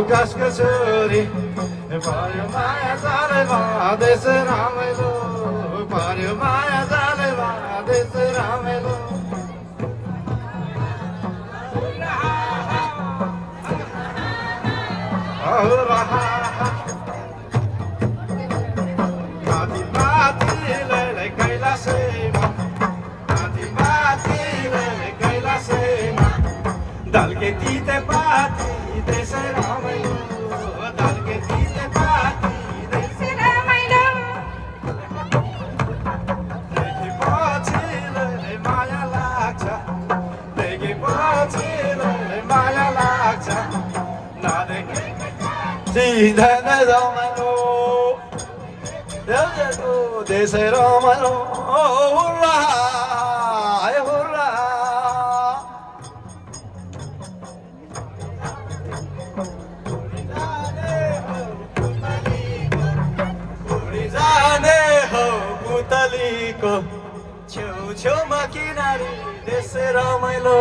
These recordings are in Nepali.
Gaskachori, Paryo Maya Zaleva, Desi Ramelo, Paryo Maya Zaleva, Desi Ramelo. Mati mati lele kaila sema, mati mati lele kaila sema, dal ke tite pati desi Ramelo. Dana Ramano, Desi Ramano, hurrah, hurrah. Purizane ho putaliko, chau chau makinari, Desi Ramano.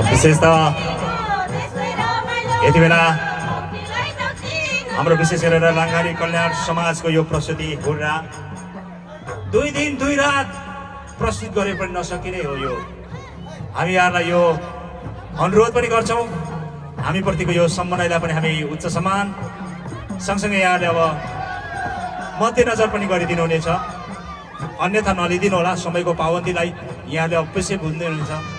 विशेष त यति बेला हाम्रो विशेष गरेर लाङ्गारी कल्याण समाजको यो प्रस्तुति हुर्रा 2 दिन 2 रात प्रस्तुत गरे पनि नसकिने हो। यो हामी यहाँलाई यो अनुरोध पनि गर्छौँ, हामी प्रतिको यो सम्मानलाई पनि हामी उच्च सम्मान सँगसँगै यहाँले अब मध्यनजर पनि गरिदिनु हुनेछ, अन्यथा नलिदिनु होला। समयको पाबन्दीलाई यहाँले अवश्य बुझ्दै हुनुहुन्छ।